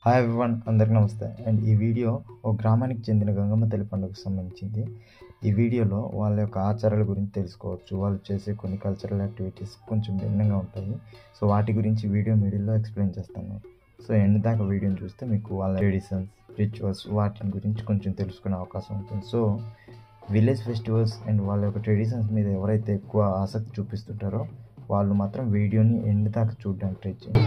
Hi everyone, అందరికీ నమస్తే. And ఈ వీడియో ఒక గ్రామానికి చెందిన గంగమ్మ తల్లి పండుగకు సంబంధించింది. ఈ వీడియోలో వాళ్ళ యొక్క ఆచారాల గురించి తెలుసుకోవచ్చు. వాళ్ళు చేసే కొన్ని కల్చరల్ యాక్టివిటీస్ కొంచెం భిన్నంగా ఉంటాయి. సో వాటి గురించి వీడియో మిడిల్లో ఎక్స్ప్లెయిన్ చేస్తాను. సో ఎండ్ దాకా వీడియోని చూస్తే మీకు వాళ్ళ ట్రెడిషన్స్, రిచువల్స్ వాటి గురించి కొంచెం తెలుసుకునే అవకాశం ఉంటుంది. సో విలేజ్ ఫెస్టివల్స్ అండ్ వాళ్ళ యొక్క ట్రెడిషన్స్ మీద ఎవరైతే ఎక్కువ ఆసక్తి చూపిస్తుంటారో వాళ్ళు మాత్రం వీడియోని ఎండ్ దాకా చూడడానికి ట్రై చేయండి.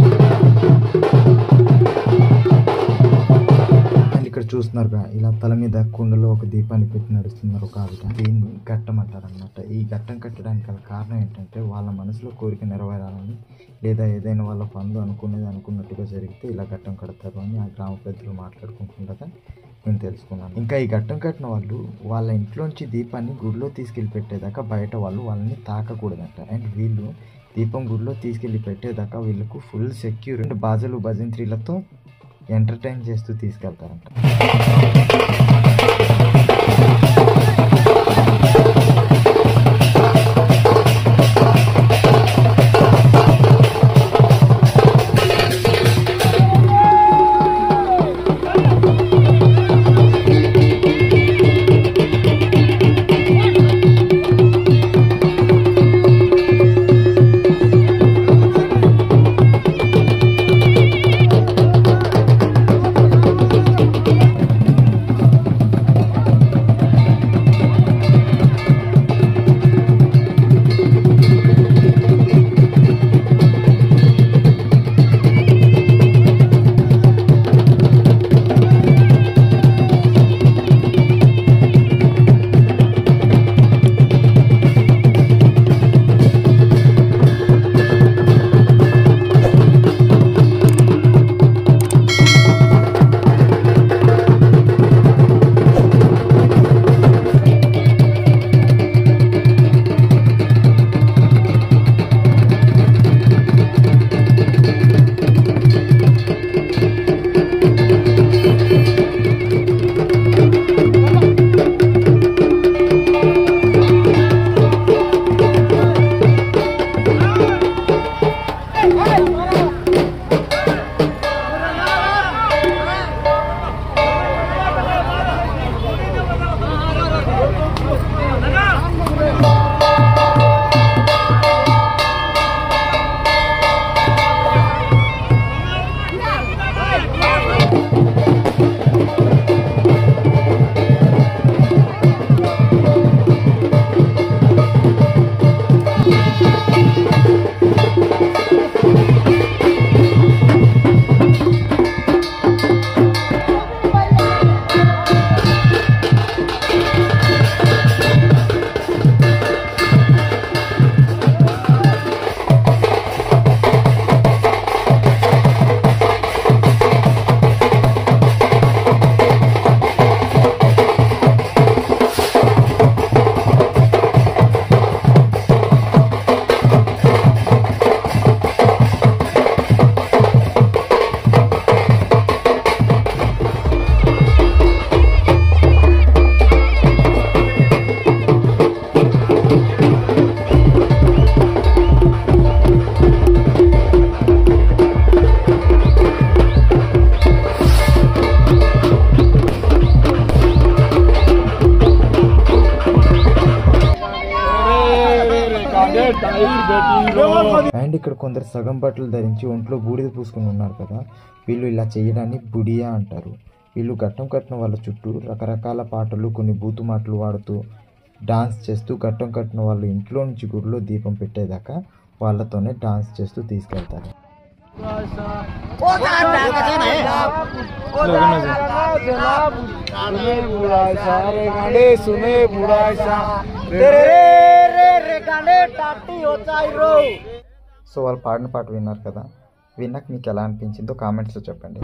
అండ్ ఇక్కడ చూస్తున్నారుగా, ఇలా తల మీద కుండలో ఒక దీపాన్ని పెట్టి నడుస్తున్నారు ఒక ఆవిడ. దీన్ని ఘట్టం అంటారనమాట. ఈ ఘట్టం కట్టడానికి గల కారణం ఏంటంటే వాళ్ళ మనసులో కోరిక నెరవేరాలని, లేదా ఏదైనా వాళ్ళ పనులు అనుకున్నట్టుగా జరిగితే ఇలా ఘట్టం కడతారు అని ఆ గ్రామ పెద్దలు మాట్లాడుకుంటుండగా నేను తెలుసుకున్నాను. ఇంకా ఈ ఘట్టం కట్టిన వాళ్ళు వాళ్ళ ఇంట్లోంచి దీపాన్ని గుడిలో తీసుకెళ్ళి పెట్టేదాకా బయట వాళ్ళు వాళ్ళని తాకకూడదంట. అండ్ వీళ్ళు దీపం గుడిలో తీసుకెళ్ళి పెట్టేదాకా వీళ్ళకు ఫుల్ సెక్యూర్ అండ్ బాజలు భజంత్రీలతో ఎంటర్టైన్ చేస్తూ తీసుకెళ్తారంట. అండ్ ఇక్కడ కొందరు సగం బట్టలు ధరించి ఒంట్లో బూడిద పూసుకుని ఉన్నారు కదా, వీళ్ళు ఇలా చేయడాన్ని బుడియా అంటారు. వీళ్ళు ఘట్టం కట్టిన వాళ్ళ చుట్టూ రకరకాల పాటలు, కొన్ని బూతు మాటలు వాడుతూ డాన్స్ చేస్తూ ఘట్టం కట్టిన వాళ్ళు ఇంట్లో నుంచి గుడిలో దీపం పెట్టేదాకా వాళ్ళతోనే డాన్స్ చేస్తూ తీసుకెళ్తారు. సో వాళ్ళు పాడిన పాట విన్నారు కదా, విన్నాక మీకు ఎలా అనిపించిందో కామెంట్స్లో చెప్పండి.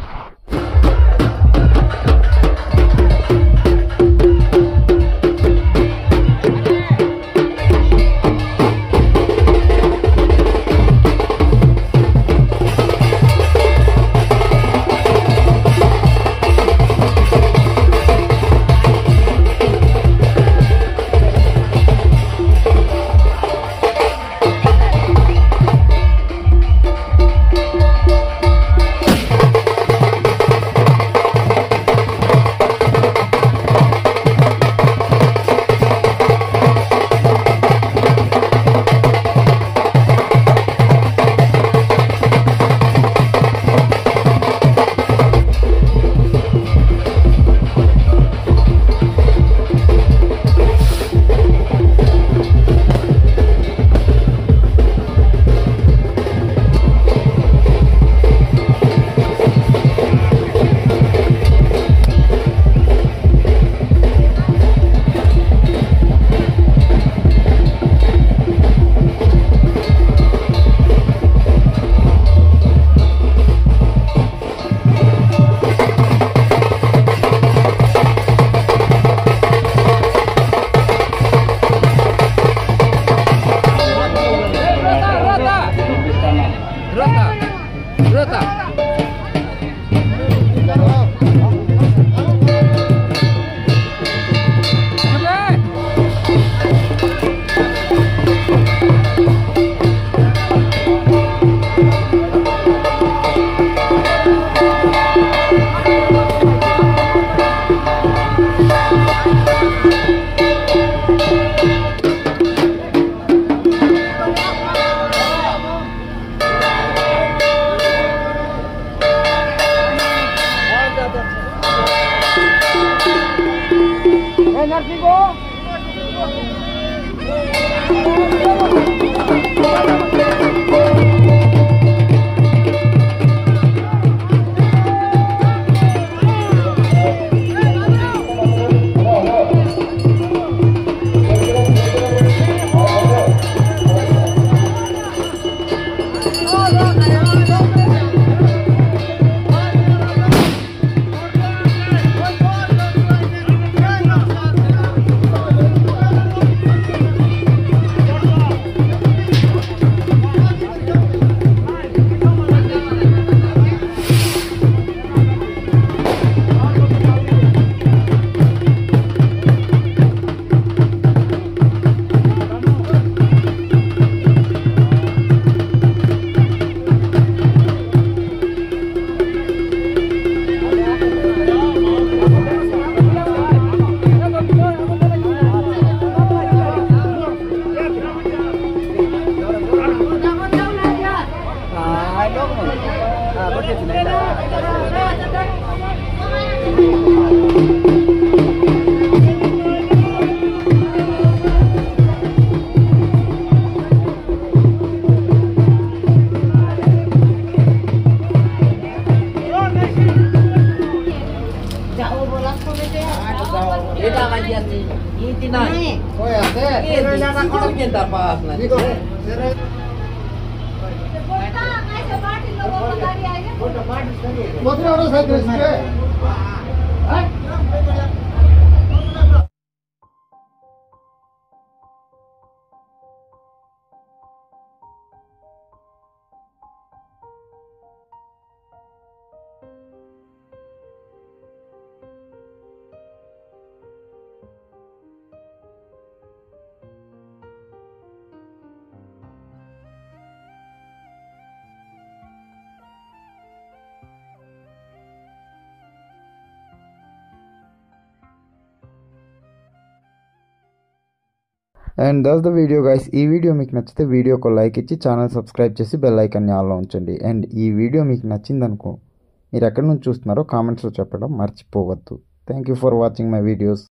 And that's the video guys. ఈ వీడియో మీకు నచ్చితే వీడియోకి లైక్ ఇచ్చి ఛానల్ సబ్స్క్రైబ్ చేసి బెల్ ఐకాన్ని ఆన్లో ఉంచండి. అండ్ ఈ వీడియో మీకు నచ్చిందనుకో మీరు ఎక్కడి నుంచి చూస్తున్నారో కామెంట్స్లో చెప్పడం మర్చిపోవద్దు. Thank you for watching my videos.